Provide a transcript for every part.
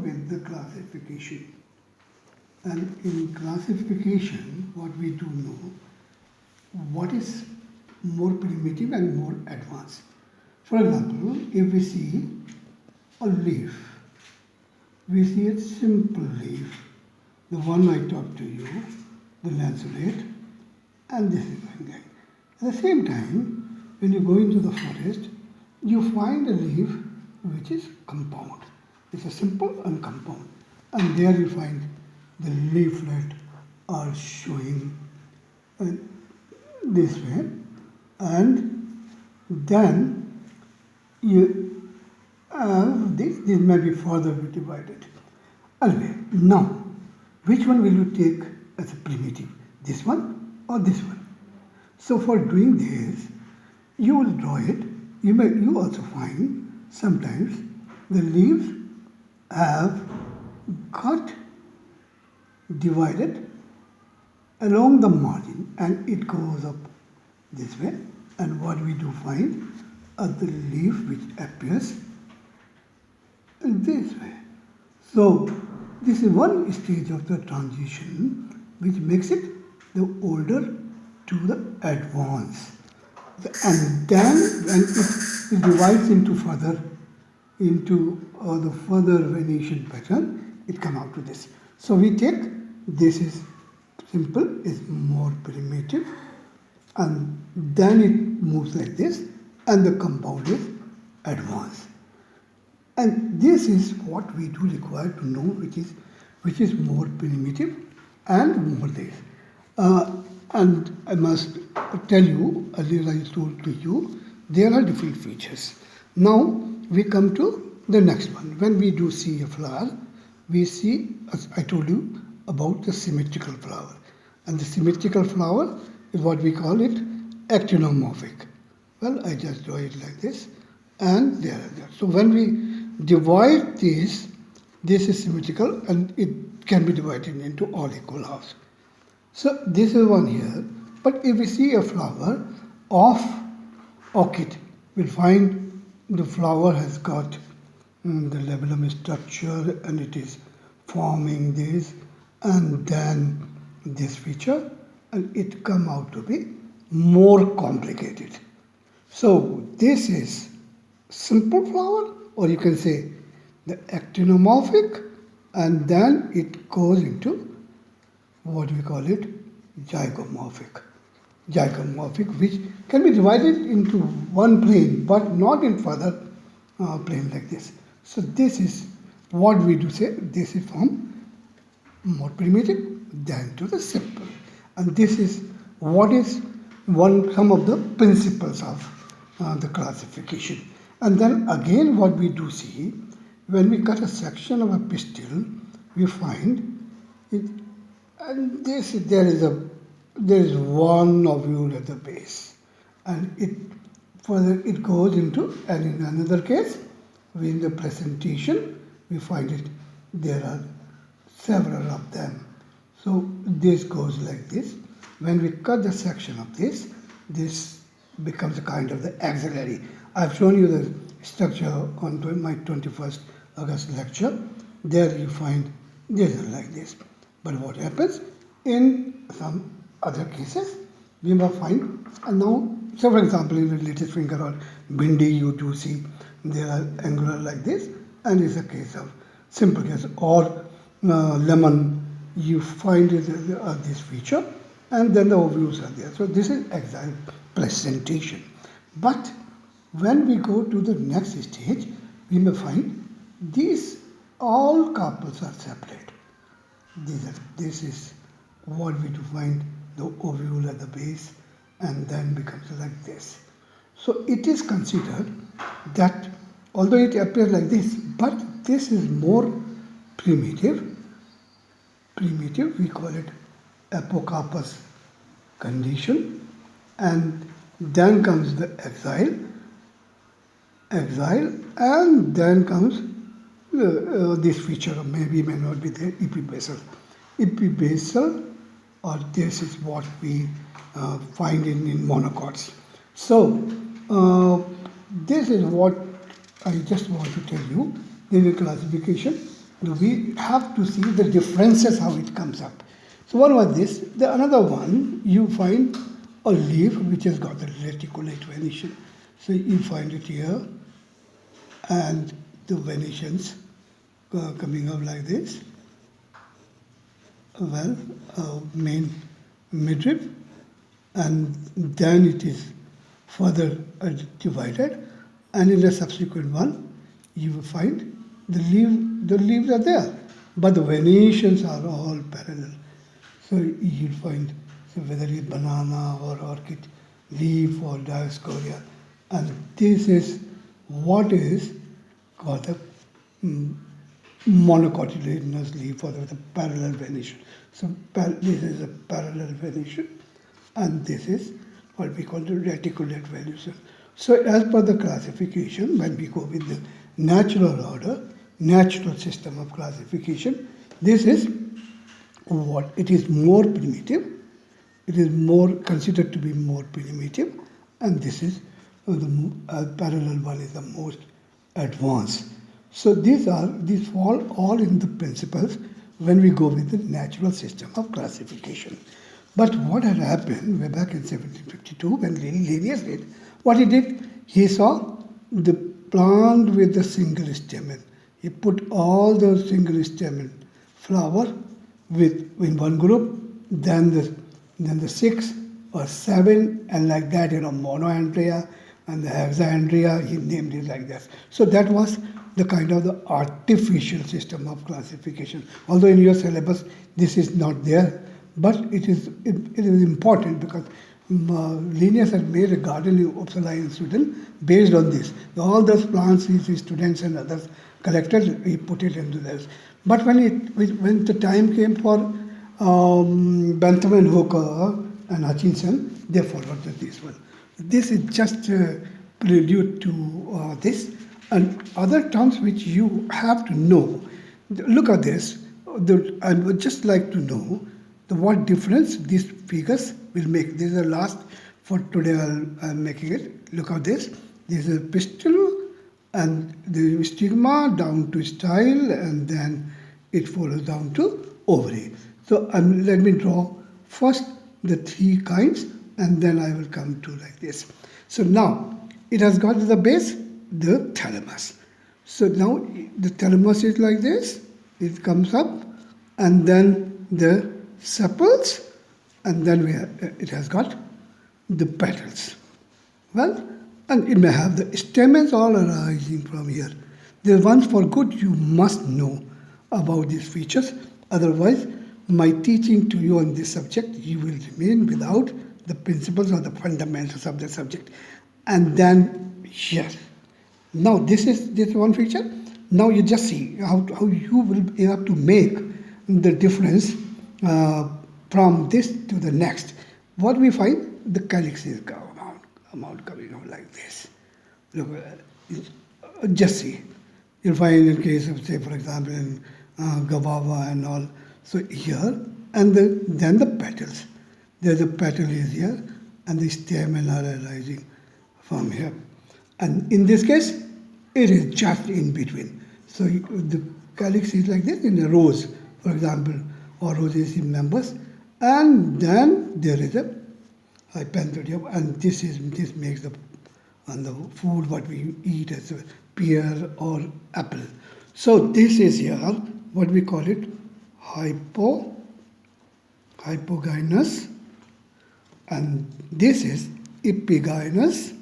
with the classification. And in classification, what we do know, what is more primitive and more advanced. For example, if we see a leaf, we see a simple leaf, the one I talked to you, the lanceolate, and this is fungi. At the same time, when you go into the forest, you find a leaf which is compound. It's a simple and compound. And there you find the leaflet are showing this way. And then you have this may be further divided. Anyway, now, which one will you take as a primitive? This one or this one? So for doing this, you will draw it. You also find sometimes the leaves have got divided along the margin and it goes up this way. And what we do find are the leaf which appears in this way. So this is one stage of the transition which makes it the older to the advanced. And then when it divides into the further Venetian pattern, it comes out to this. So we take this is simple, is more primitive, and then it moves like this, and the compound is advanced. And this is what we do require to know which is more primitive and more this. And I must tell you, earlier I told to you, there are different features. Now we come to the next one. When we do see a flower, we see, as I told you, about the symmetrical flower. And the symmetrical flower is what we call it actinomorphic. Well, I just draw it like this, and there. So when we divide this is symmetrical, and it can be divided into all equal halves. So this is one here, but if we see a flower of orchid, we'll find the flower has got the labellum structure and it is forming this and then this feature, and it come out to be more complicated. So this is simple flower, or you can say the actinomorphic, and then it goes into what we call it zygomorphic, which can be divided into one plane but not in further plane like this. So this is what we do say, this is from more primitive than to the simple, and this is what is some of the principles of the classification. And then again what we do see, when we cut a section of a pistil, we find it. And there is one ovule at the base, and it goes into, and in another case, in the presentation, we find it there are several of them. So this goes like this. When we cut the section of this becomes a kind of the axillary. I've shown you the structure on my 21st August lecture. There you find this is like this. But what happens in some other cases, we may find, and now, so for example, in the latest finger or bindi, you do see they are angular like this, and it's a case of simple case, or lemon, you find this feature, and then the ovules are there. So this is exact presentation. But when we go to the next stage, we may find these all carpels are separate. This is what we find the ovule at the base, and then becomes like this. So it is considered that although it appears like this, but this is more primitive, we call it apocarpus condition, and then comes the exile, and then comes this feature, maybe may not be there, epibasal, or this is what we find in monocots. So this is what I just want to tell you. There is a classification, we have to see the differences how it comes up. So one was this. The another one, you find a leaf which has got the reticulate venation. So you find it here, and the venations coming up like this. Well, main midrib, and then it is further divided, and in the subsequent one you will find the leaves are there, but the venations are all parallel. So you'll find, so whether it's banana or orchid leaf or dioscorea, and this is what is called the monocotyledonous leaf or the parallel venation. So this is a parallel venation, and this is what we call the reticulate venation. So as per the classification, when we go with the natural order, natural system of classification, this is what it is more primitive. It is more considered to be more primitive, and this is the parallel one is the most advanced. So these fall all in the principles when we go with the natural system of classification. But what had happened way back in 1752 when Linnaeus did, what he did, he saw the plant with the single stamen. He put all those single stamen flower in one group, then the 6 or 7, and like that, monoandria and the hexaandria, he named it like that. So that was the kind of the artificial system of classification. Although in your syllabus this is not there, but it is important because Linnaeus had made a garden in Uppsala in Sweden based on this. All those plants his students and others collected, he put it into this. But when the time came for Bentham and Hooker and Hutchinson, they followed this one. This is just prelude to this. And other terms which you have to know. Look at this. I would just like to know what difference these figures will make. This is the last for today. I'm making it. Look at this. This is a pistil and the stigma down to style, and then it follows down to ovary. So let me draw first the 3 kinds, and then I will come to like this. So now it has got the base, the thalamus. So now the thalamus is like this. It comes up, and then the sepals, and then it has got the petals. Well, and it may have the stamens all arising from here. The ones for good you must know about these features. Otherwise, my teaching to you on this subject, you will remain without the principles or the fundamentals of the subject. And then here. Now this is one feature. Now you just see how you will be able to make the difference from this to the next. What we find, the calyx is coming out like this. Look, just see. You'll find in case of, say, for example, in guava and all. So here, and then the petals. There's a petal is here, and the stamen are arising from here. And in this case, it is just in between. So the calyx is like this in a rose, for example, or roses in members, and then there is a hypanthodium, and this makes the food what we eat as a pear or apple. So this is here what we call it hypogynous, and this is epigynous,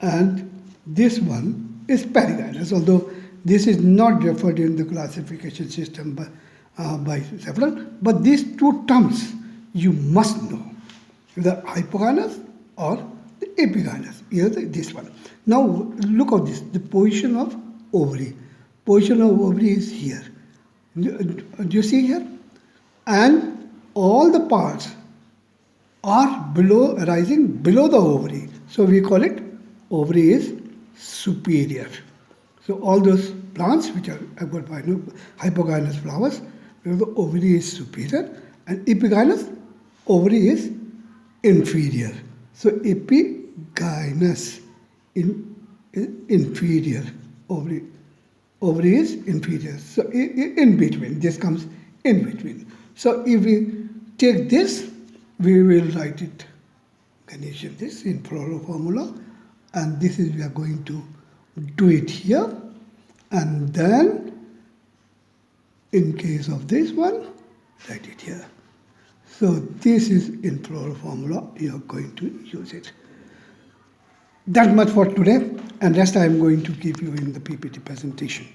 and this one is perigynous, although this is not referred in the classification system by several, but these 2 terms you must know, the hypogynous or the epigynous. Here this one. Now look at this, the position of ovary. Position of ovary is here. Do you see here? And all the parts are arising below the ovary. So we call it ovary is superior. So all those plants which have got hypogynous flowers, the ovary is superior, and epigynous, ovary is inferior. So epigynous is inferior ovary. ovary is inferior. So in between, this comes in between. So if we take this, we will write it Ganeshan this in plural formula, and this is we are going to do it here, and then in case of this one, write it here. So this is in plural formula, you are going to use it. That much for today, and rest I am going to give you in the PPT presentation.